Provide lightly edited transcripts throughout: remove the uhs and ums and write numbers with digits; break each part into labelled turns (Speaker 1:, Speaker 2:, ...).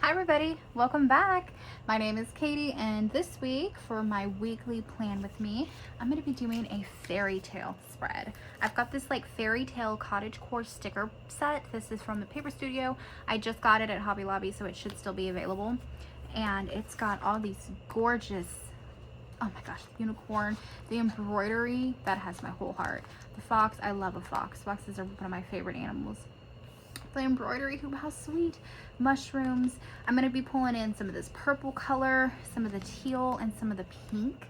Speaker 1: Hi everybody, welcome back. My name is Katie and this week for my weekly plan with me, I'm going to be doing a Fairytale spread. I've got this like Fairytale Cottage Core sticker set. This is from the Paper Studio. I just got it at Hobby Lobby, so it should still be available. And it's got all these gorgeous, oh my gosh, unicorn, the embroidery, that has my whole heart. The fox, I love a fox. Foxes are one of my favorite animals. The embroidery, how sweet. Mushrooms. I'm going to be pulling in some of this purple color, some of the teal, and some of the pink.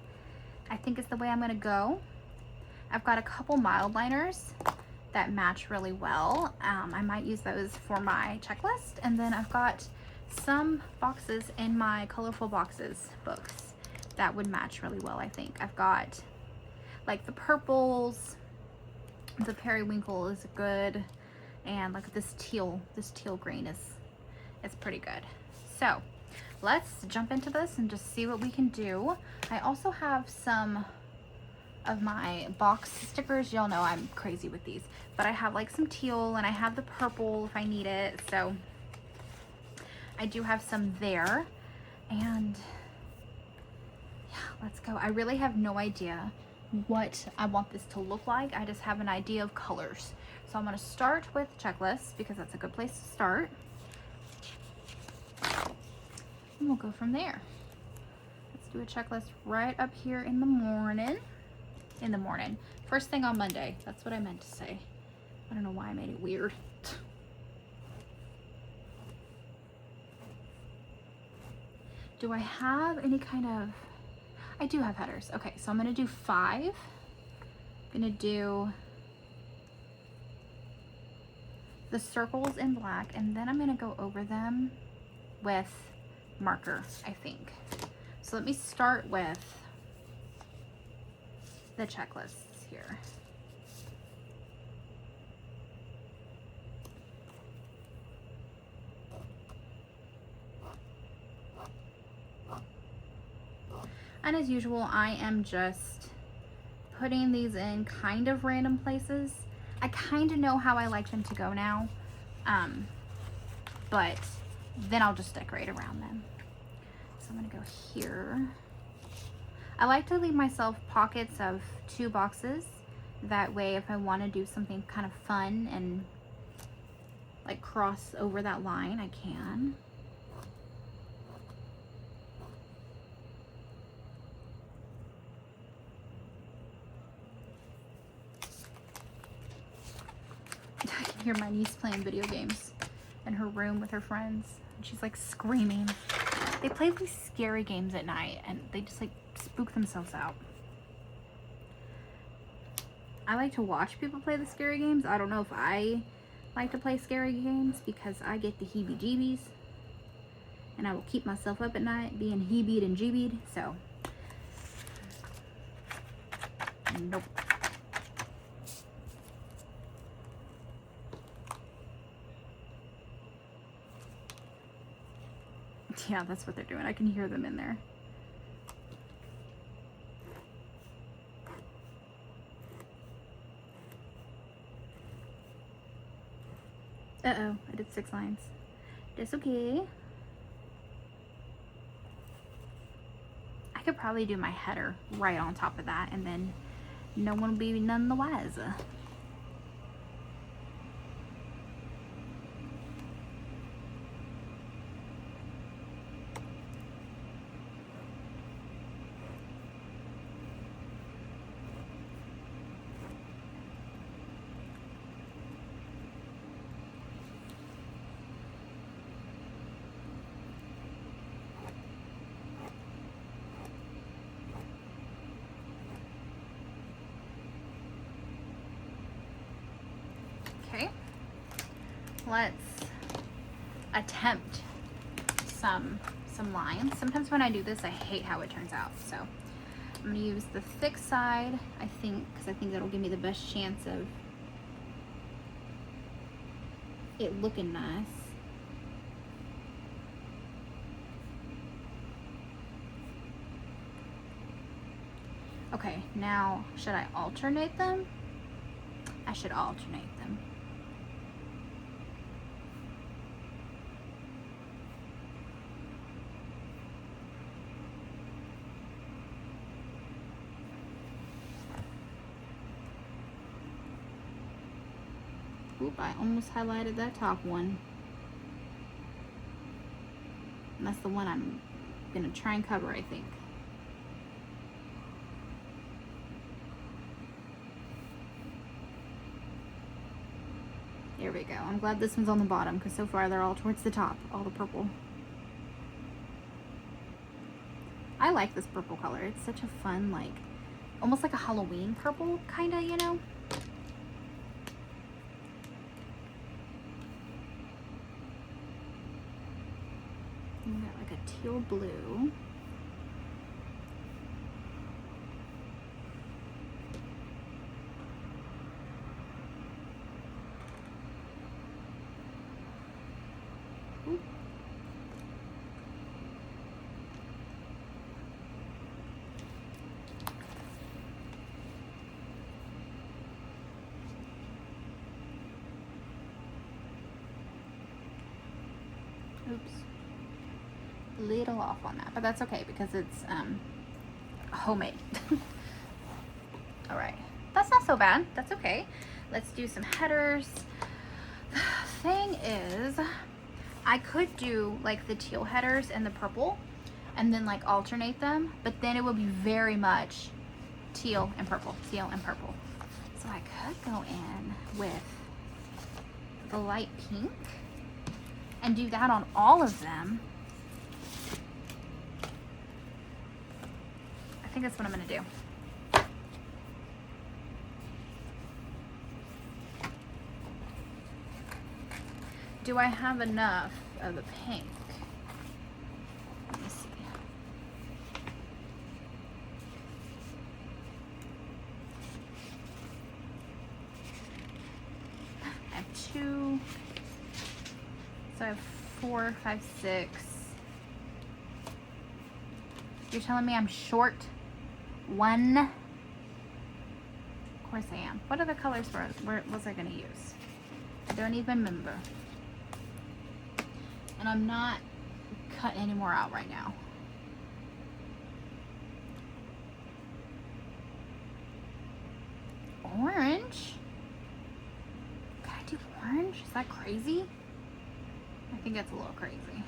Speaker 1: I think is the way I'm going to go. I've got a couple mild liners that match really well. I might use those for my checklist. And then I've got some boxes in my Colorful Boxes books that would match really well, I think. I've got like the purples, the periwinkle is good, and like this teal green is pretty good. So let's jump into this and just see what we can do. I also have some of my box stickers. Y'all know I'm crazy with these, but I have like some teal and I have the purple if I need it, so I do have some there. And yeah, let's go. I really have no idea what I want this to look like. I just have an idea of colors. So I'm going to start with checklist because that's a good place to start. And we'll go from there. Let's do a checklist right up here in the morning. First thing on Monday. That's what I meant to say. I don't know why I made it weird. Do I have any kind of... I do have headers. Okay, so I'm going to do 5. I'm going to do the circles in black, and then I'm going to go over them with marker, I think. So let me start with the checklists here. And as usual, I am just putting these in kind of random places. I kind of know how I like them to go now, but then I'll just decorate around them. So I'm gonna go here. I like to leave myself pockets of 2 boxes. That way, if I want to do something kind of fun and like cross over that line, I can. I can hear my niece playing video games in her room with her friends. And she's like screaming. They play these scary games at night and they just like spook themselves out. I like to watch people play the scary games. I don't know if I like to play scary games because I get the heebie-jeebies. And I will keep myself up at night being heebied and jeebied. So, nope. Yeah, that's what they're doing. I can hear them in there. Uh-oh, I did 6 lines. That's okay. I could probably do my header right on top of that and then no one will be none the wiser. Okay, let's attempt some lines. Sometimes when I do this, I hate how it turns out. So I'm gonna use the thick side, I think, because I think that'll give me the best chance of it looking nice. Okay, now should I alternate them? I should alternate them. Oop, I almost highlighted that top one. And that's the one I'm gonna try and cover, I think. There we go. I'm glad this one's on the bottom because so far they're all towards the top, all the purple. I like this purple color. It's such a fun, like, almost like a Halloween purple, kind of, you know? And we got like a teal blue. Ooh. Oops. Little off on that, but that's okay because it's homemade. All right, that's not so bad. That's okay. Let's do some headers. The thing is, I could do like the teal headers and the purple and then like alternate them, but then it would be very much teal and purple, teal and purple. So I could go in with the light pink and do that on all of them. I think that's what I'm gonna do. Do I have enough of the pink? Let me see. I have 2. So I have 4, 5, 6. You're telling me I'm short 1? Of course I am. What other colors was I gonna use? I don't even remember. And I'm not cutting any more out right now. Orange? Can I do orange? Is that crazy? I think that's a little crazy.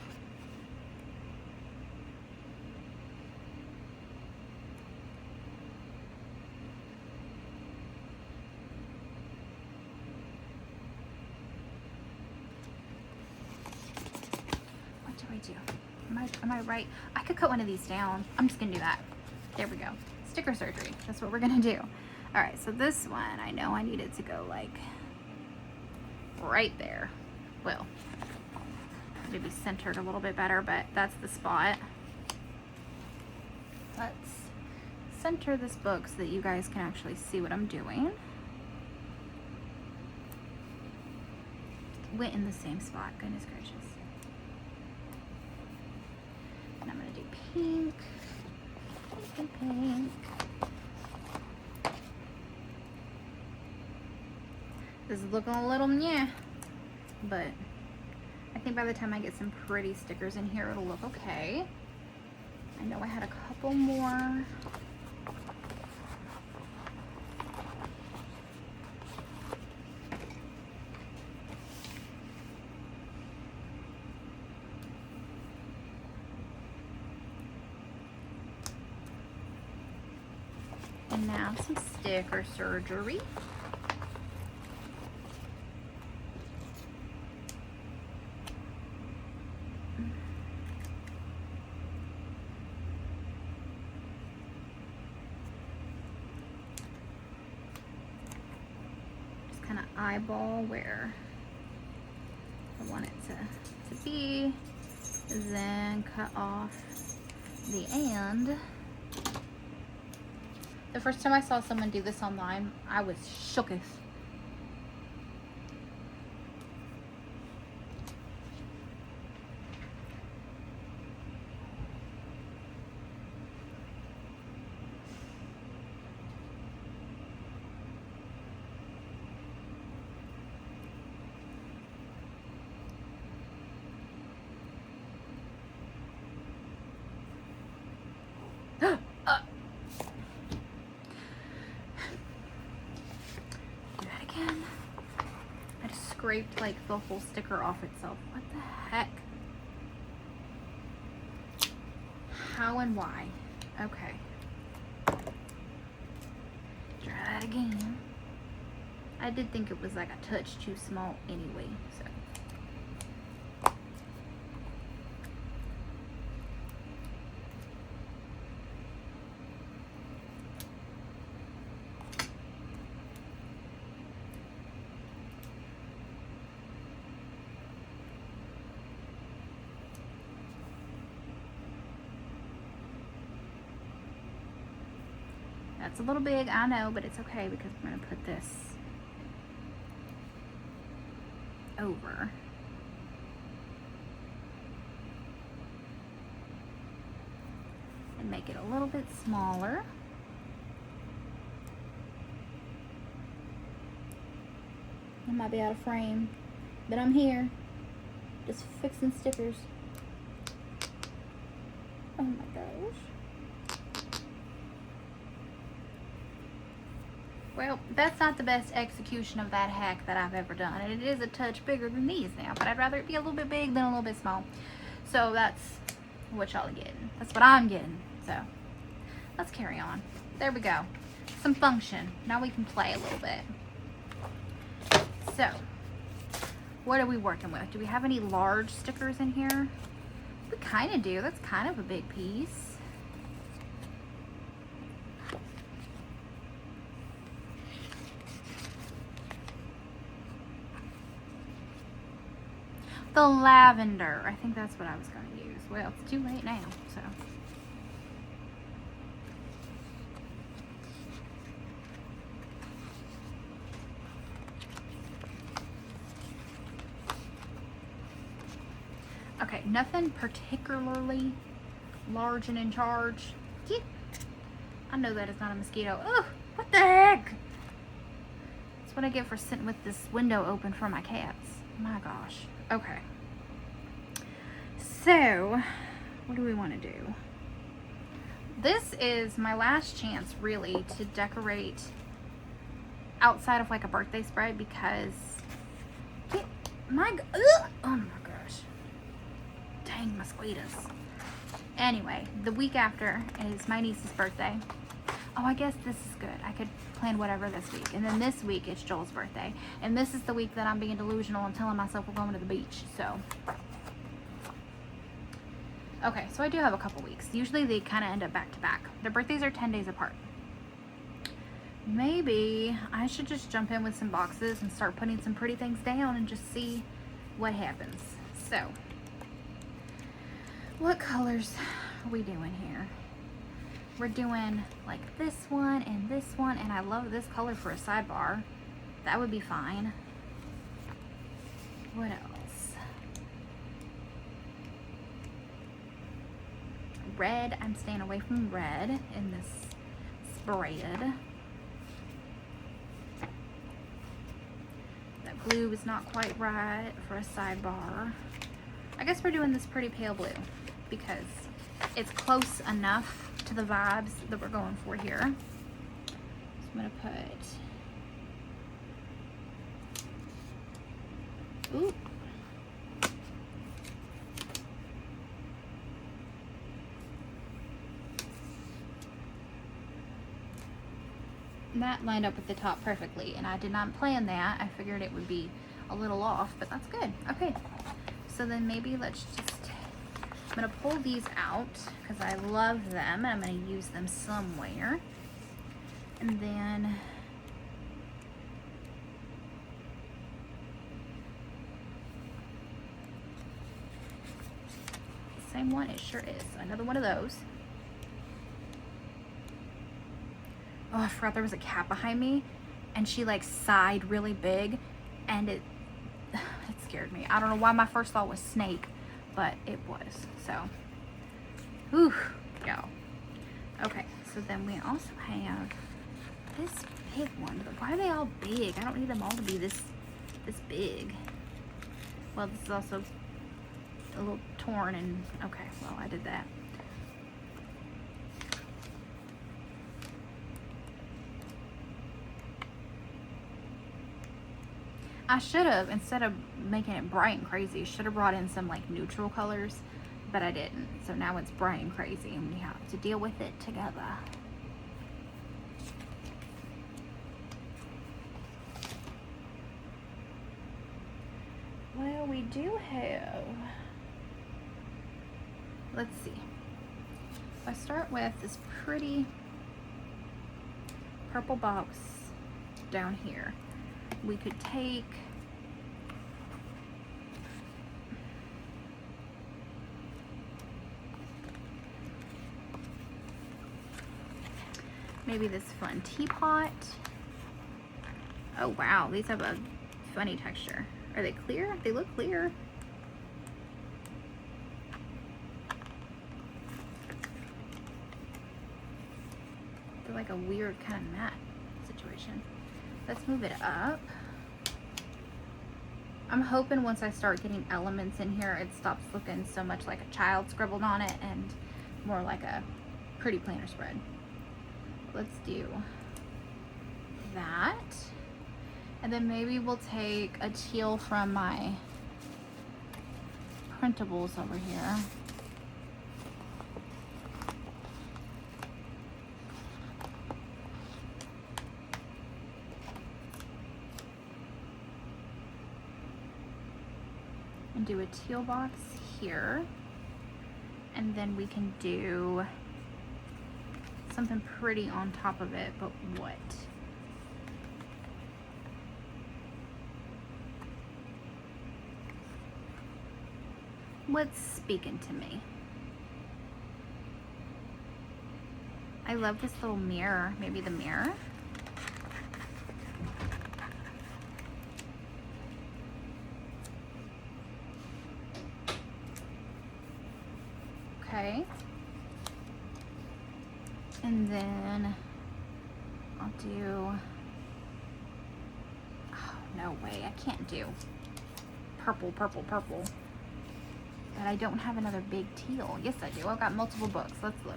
Speaker 1: Do? Am I right? I could cut one of these down. I'm just gonna do that. There we go. Sticker surgery. That's what we're gonna do. All right, so this one, I know I need it to go like right there. Well, maybe centered a little bit better, but that's the spot. Let's center this book so that you guys can actually see what I'm doing. Went in the same spot, goodness gracious. And I'm gonna do pink, pink, pink. This is looking a little meh, but I think by the time I get some pretty stickers in here, it'll look okay. I know I had a couple more. And now some sticker surgery. Just kind of eyeball where I want it to be, then cut off the end. The first time I saw someone do this online, I was shooketh. scraped like the whole sticker off itself. What the heck? How and why? Okay. Try that again. I did think it was like a touch too small anyway, so. That's a little big, I know, but it's okay because I'm going to put this over. And make it a little bit smaller. I might be out of frame, but I'm here. Just fixing stickers. Oh my gosh. Well, that's not the best execution of that hack that I've ever done. And it is a touch bigger than these now, but I'd rather it be a little bit big than a little bit small. So that's what y'all are getting. That's what I'm getting. So let's carry on. There we go. Some function. Now we can play a little bit. So what are we working with? Do we have any large stickers in here? We kind of do. That's kind of a big piece. The lavender. I think that's what I was going to use. Well, it's too late now, so. Okay, nothing particularly large and in charge. Yeah. I know that is not a mosquito. Ugh, what the heck? That's what I get for sitting with this window open for my cats. My gosh. Okay. So, what do we want to do? This is my last chance, really, to decorate outside of like a birthday spread because oh my gosh. Dang mosquitoes. Anyway, the week after is my niece's birthday. Oh, I guess this is good. I could plan whatever this week. And then this week it's Joel's birthday. And this is the week that I'm being delusional and telling myself we're going to the beach. So, okay, so I do have a couple weeks. Usually they kind of end up back to back. Their birthdays are 10 days apart. Maybe I should just jump in with some boxes and start putting some pretty things down and just see what happens. So, what colors are we doing here? We're doing like this one, and I love this color for a sidebar. That would be fine. What else? Red, I'm staying away from red in this spread. That blue is not quite right for a sidebar. I guess we're doing this pretty pale blue because it's close enough to the vibes that we're going for here. So I'm gonna put, ooh. That lined up with the top perfectly, and I did not plan that. I figured it would be a little off, but that's good. Okay, so then maybe let's just, I'm gonna pull these out because I love them and I'm gonna use them somewhere. And then same one, it sure is. Another one of those. Oh, I forgot there was a cat behind me and she like sighed really big and it scared me. I don't know why my first thought was snake, but it was. So, whew, y'all. Okay, so then we also have this big one. But why are they all big? I don't need them all to be this big. Well, this is also a little torn and, okay, well, I did that. I should have, instead of making it bright and crazy, should have brought in some like neutral colors, but I didn't. So now it's bright and crazy and we have to deal with it together. Well, we do have, let's see. If I start with this pretty purple box down here, we could take maybe this fun teapot. Oh wow, these have a funny texture. Are they clear? They look clear. They're like a weird kind of matte situation. Let's move it up. I'm hoping once I start getting elements in here, it stops looking so much like a child scribbled on it and more like a pretty planner spread. Let's do that. And then maybe we'll take a teal from my printables over here. And do a teal box here. And then we can do something pretty on top of it, but what? What's speaking to me? I love this little mirror. Maybe the mirror? Okay. And then I'll do, oh, no way, I can't do purple, purple, purple. But I don't have another big teal. Yes, I do. I've got multiple books. Let's look.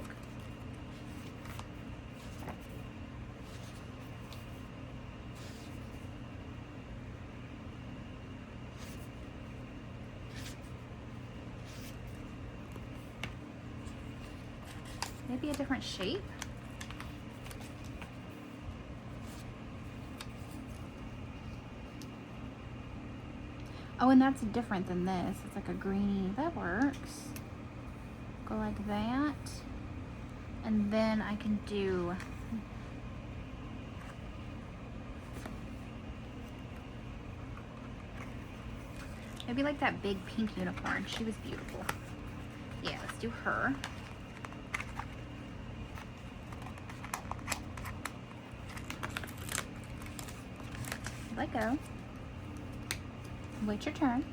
Speaker 1: Maybe a different shape? Oh, and that's different than this. It's like a greeny. That works. Go like that. And then I can do maybe like that big pink unicorn. She was beautiful. Yeah, let's do her. Let go. Wait your turn.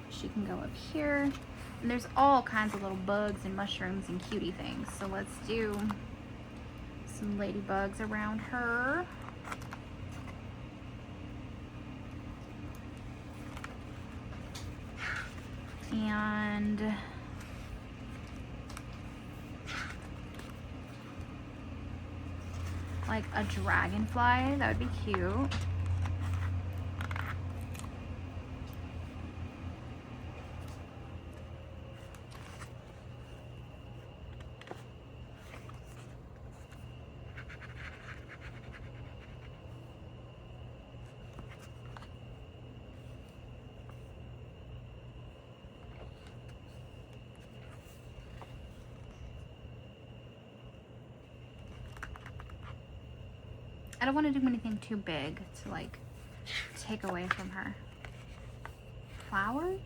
Speaker 1: She can go up here. And there's all kinds of little bugs and mushrooms and cutie things. So let's do some ladybugs around her. And like a dragonfly, that would be cute. I don't want to do anything too big to like take away from her. Flowers?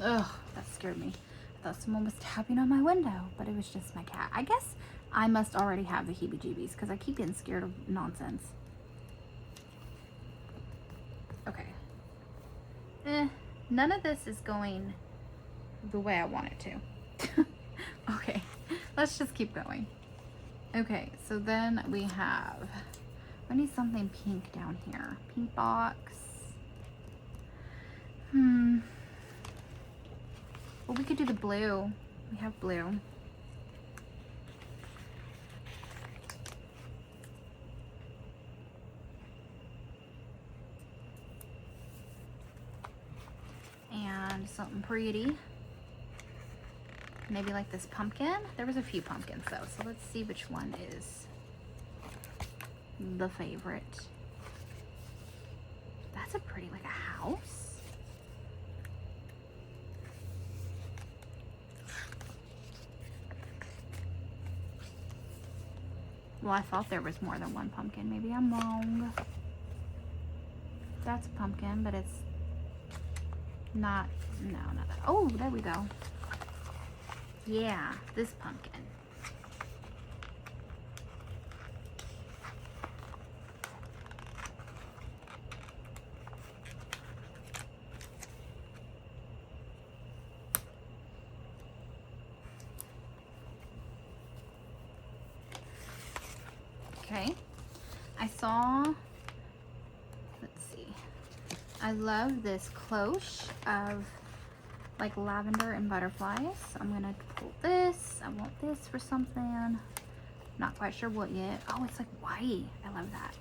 Speaker 1: Ugh, that scared me. I thought someone was tapping on my window, but it was just my cat. I guess I must already have the heebie-jeebies because I keep getting scared of nonsense. Okay. None of this is going the way I want it to. Okay. Let's just keep going. Okay, so then we have, I need something pink down here. Pink box. Well, we could do the blue. We have blue. And something pretty. Maybe like this pumpkin. There was a few pumpkins though, so let's see which one is the favorite. That's a pretty, like a house. Well, I thought there was more than one pumpkin. Maybe I'm wrong. That's a pumpkin, but it's not, no, not that. Oh, there we go. Yeah, this pumpkin. Okay, I saw, let's see, I love this cloche of like lavender and butterflies. So I'm gonna pull this. I want this for something. Not quite sure what yet. Oh, it's like white. I love that.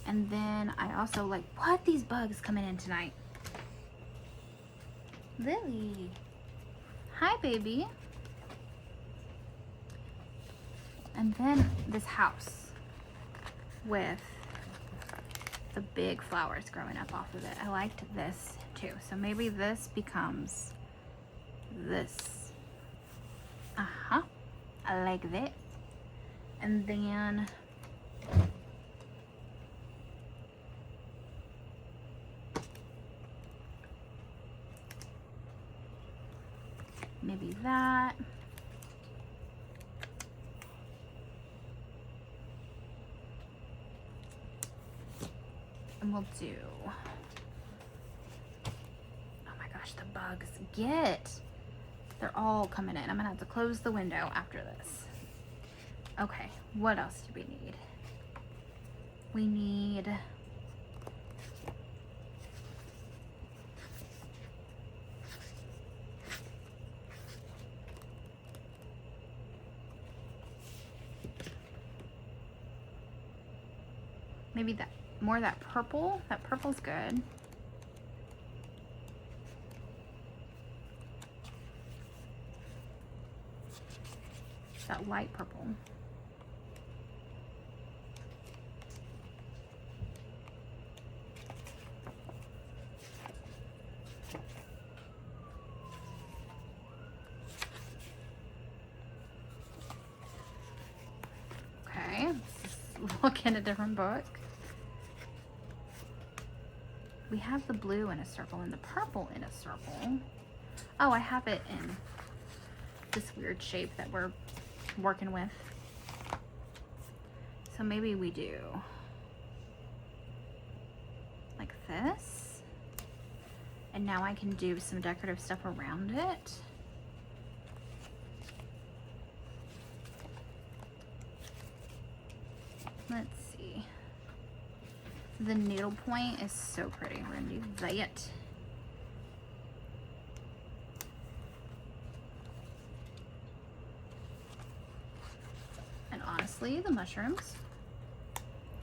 Speaker 1: And then I also like, what? These bugs coming in tonight. Lily. Hi, baby. And then this house with the big flowers growing up off of it. I liked this too. So maybe this becomes this. I like that. And then maybe that. And we'll do, oh my gosh, the bugs they're all coming in. I'm gonna have to close the window after this. Okay, what else do we need? We need maybe that, more of that purple. That purple's good. That light purple. Okay, let's look in a different book. We have the blue in a circle and the purple in a circle. Oh, I have it in this weird shape that we're working with. So maybe we do like this. And now I can do some decorative stuff around it. Let's see. The needle point is so pretty. We're gonna do that. And honestly, the mushrooms,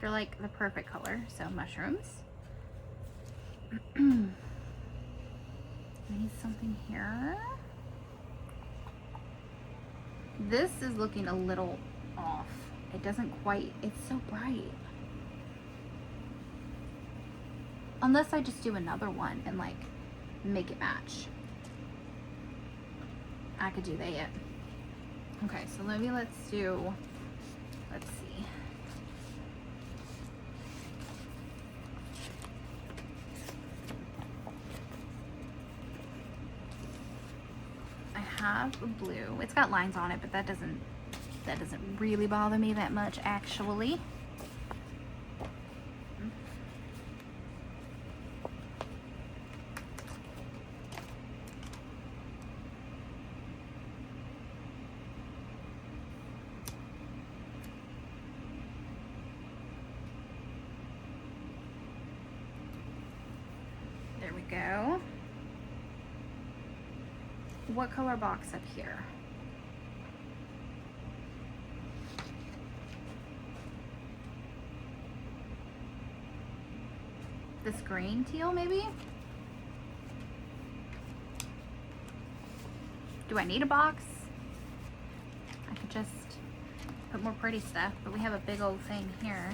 Speaker 1: they're like the perfect color. So mushrooms. We need something here. This is looking a little off. It doesn't quite, it's so bright. Unless I just do another one and like make it match. I could do that yet. Okay, so maybe let's do, let's see. I have a blue. It's got lines on it, but that doesn't really bother me that much actually. go. What color box up here? This green teal, maybe? Do I need a box? I could just put more pretty stuff, but we have a big old thing here.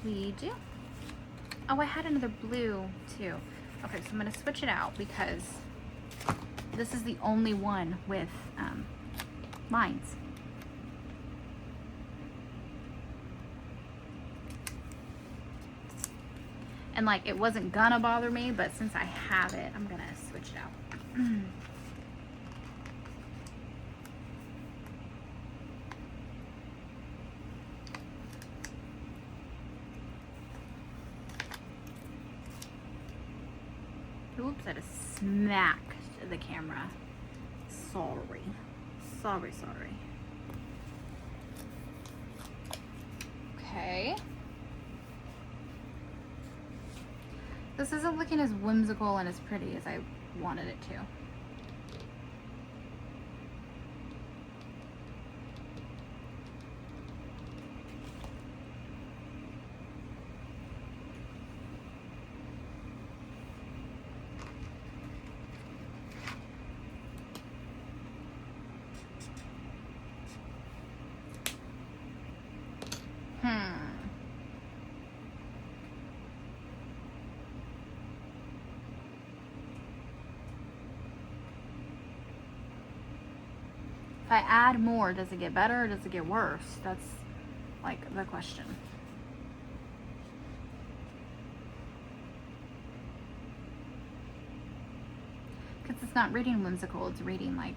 Speaker 1: We do. Oh, I had another blue too. Okay, so I'm gonna switch it out because this is the only one with lines. And like, it wasn't gonna bother me, but since I have it, I'm gonna switch it out. Oops, I just smacked the camera. Sorry. Sorry. Okay. This isn't looking as whimsical and as pretty as I wanted it to. If I add more, does it get better or does it get worse? That's like the question. Because it's not reading whimsical, it's reading like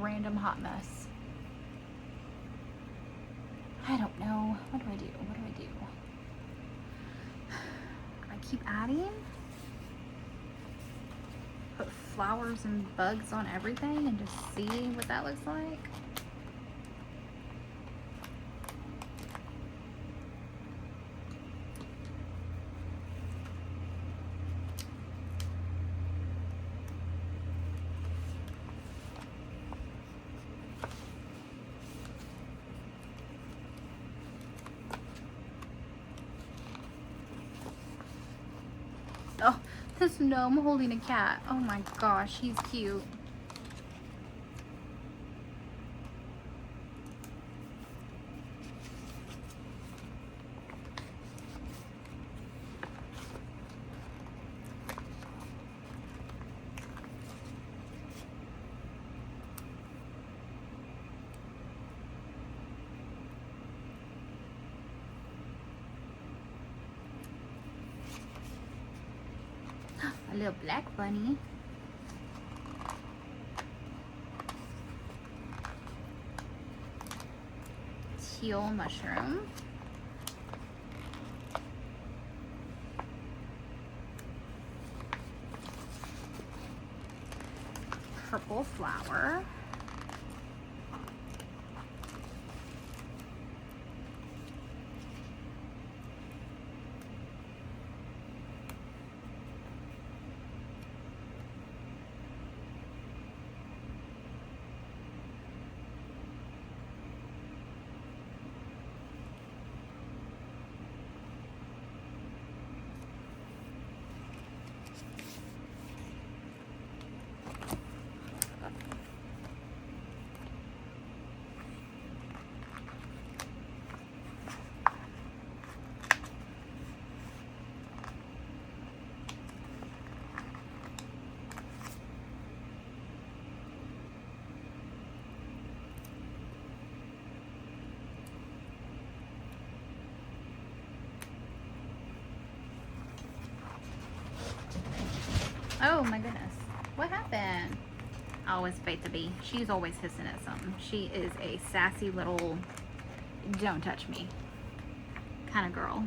Speaker 1: random hot mess. I don't know. What do I do? I keep adding? Put flowers and bugs on everything and just see what that looks like? Oh, this gnome holding a cat. Oh my gosh, he's cute. A little black bunny. Teal mushroom. Purple flower. Oh my goodness. What happened? Oh, it's Beta Bee. She's always hissing at something. She is a sassy little, don't touch me. kind of girl.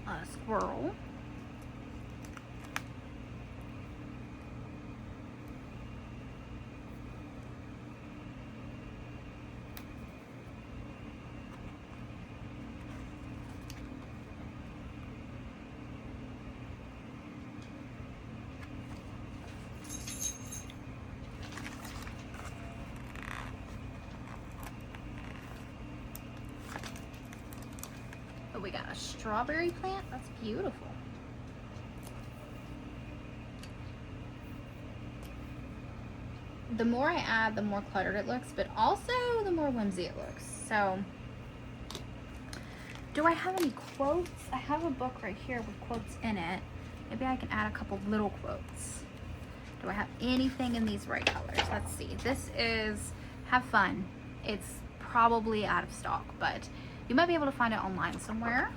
Speaker 1: A squirrel. But we got a strawberry plant. That's beautiful. The more I add, the more cluttered it looks, but also the more whimsy it looks. So, do I have any quotes? I have a book right here with quotes in it. Maybe I can add a couple little quotes. Do I have anything in these bright colors? Let's see. This is Have Fun. It's probably out of stock, but you might be able to find it online somewhere.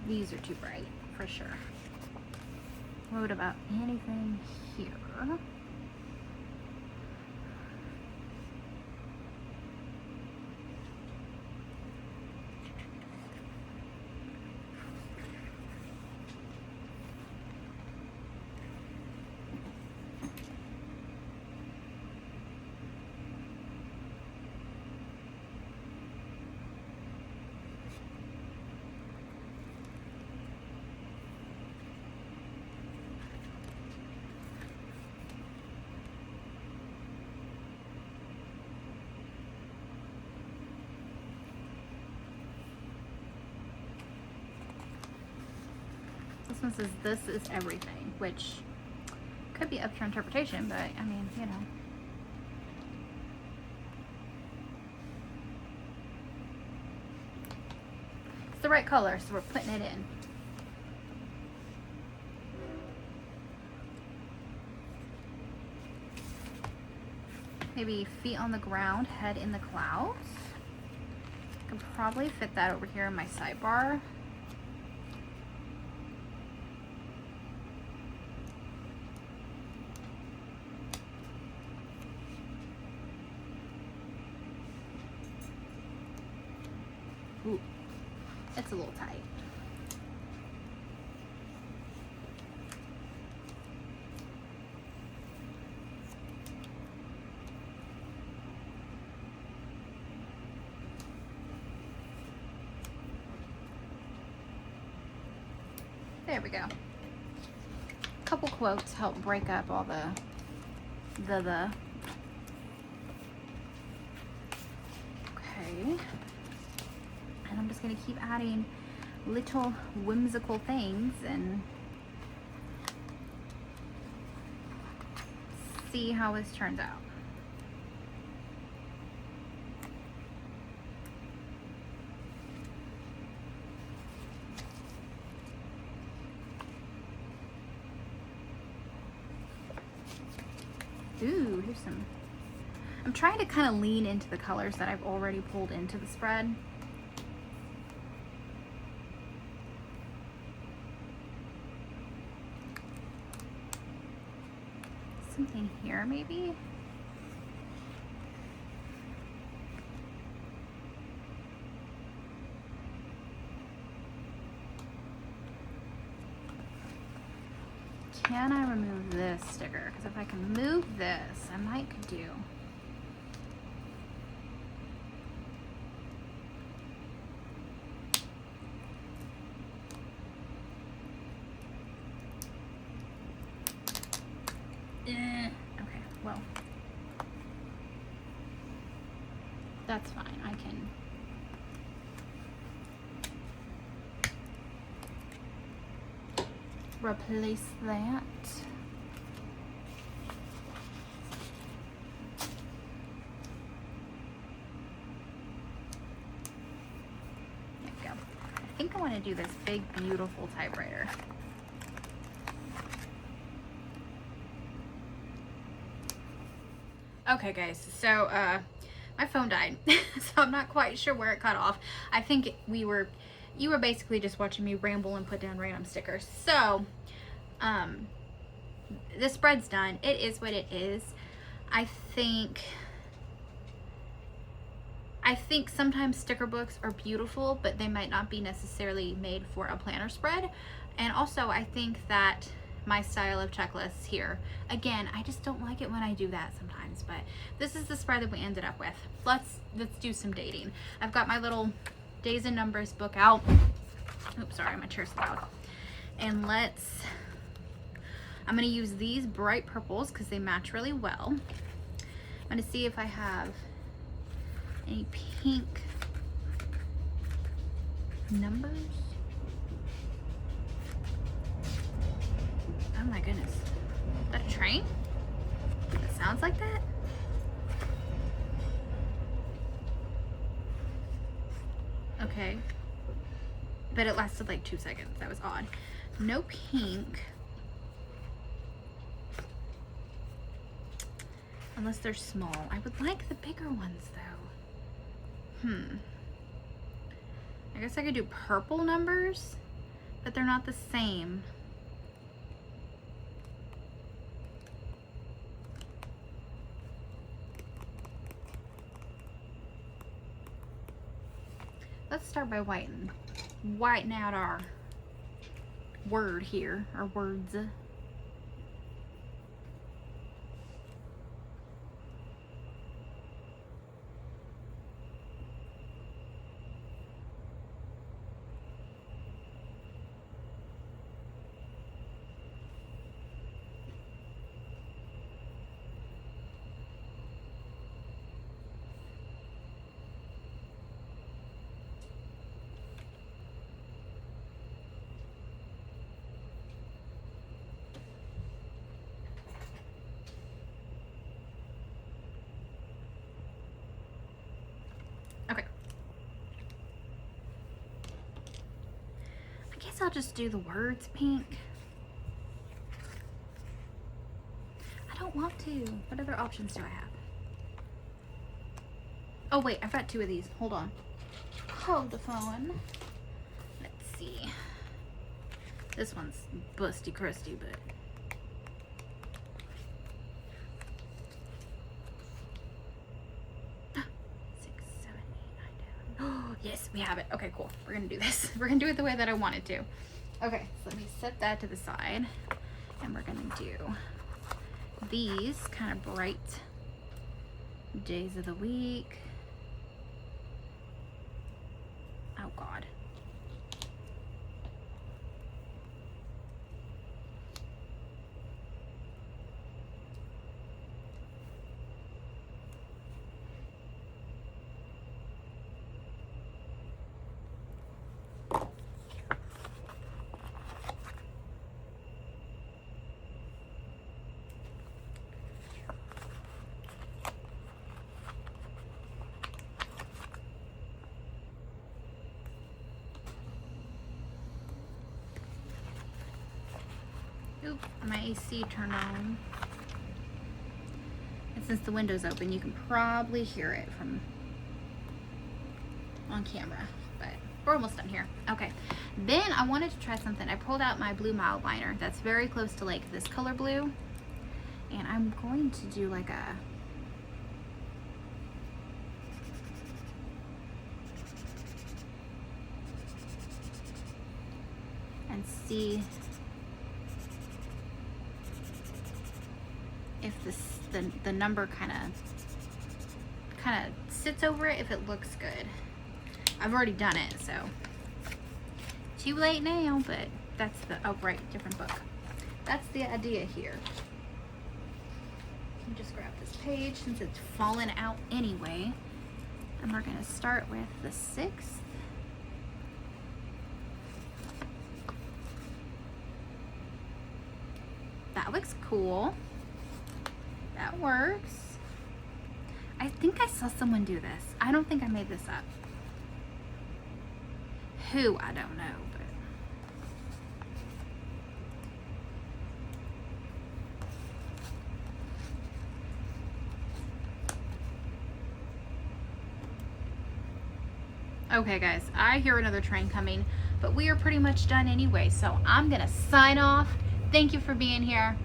Speaker 1: These are too bright, for sure. What about anything here? This one says, "This is everything," which could be up to interpretation, but I mean, you know. It's the right color, so we're putting it in. Maybe feet on the ground, head in the clouds. I can probably fit that over here in my sidebar. Ooh, it's a little tight. There we go. A couple quotes help break up all the. Okay. And I'm just going to keep adding little whimsical things and see how this turns out. Ooh, here's some. I'm trying to kind of lean into the colors that I've already pulled into the spread. Something here, maybe? Can I remove this sticker? Because if I can move this, I might could do well, that's fine. I can. Replace that. There we go. I think I want to do this big, beautiful typewriter. Okay guys, so my phone died, so I'm not quite sure where it cut off. I think you were basically just watching me ramble and put down random stickers. So the spread's done. It is what it is. I think sometimes sticker books are beautiful, but they might not be necessarily made for a planner spread. And also I think that my style of checklists here, again, I just don't like it when I do that sometimes, but this is the spread that we ended up with. Let's do some dating. I've got my little days and numbers book out. Oops, sorry, my chair's loud. And I'm gonna use these bright purples because they match really well. I'm gonna see if I have any pink numbers. Oh my goodness. Is that a train? It sounds like that? Okay. But it lasted like 2 seconds. That was odd. No pink. Unless they're small. I would like the bigger ones though. I guess I could do purple numbers, but they're not the same. Let's start by whitening out our word here, our words. Okay. I guess I'll just do the words pink. I don't want to. What other options do I have? Oh wait, I've got 2 of these. Hold on. Hold the phone. Let's see. This one's busty crusty, but yes, we have it. Okay, cool. We're gonna do this. We're gonna do it the way that I wanted to. Okay, so let me set that to the side. And we're gonna do these kind of bright days of the week. Oh God. Oop, my AC turned on. And since the window's open, you can probably hear it from on camera, but we're almost done here. Okay, then I wanted to try something. I pulled out my blue mild liner that's very close to like this color blue, and I'm going to do like a and see if the number kind of sits over it, if it looks good. I've already done it, so too late now, but that's the, oh right, different book. That's the idea here. me just grab this page since it's fallen out anyway. And we're gonna start with the 6th. That looks cool. That works. I think I saw someone do this. I don't think I made this up. Who, I don't know, but okay guys, I hear another train coming, but we are pretty much done anyway, so I'm gonna sign off. Thank you for being here.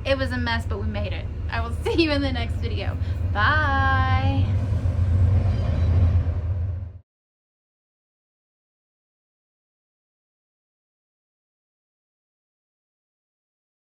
Speaker 1: It was a mess, but we made it. I will see you in the next video. Bye.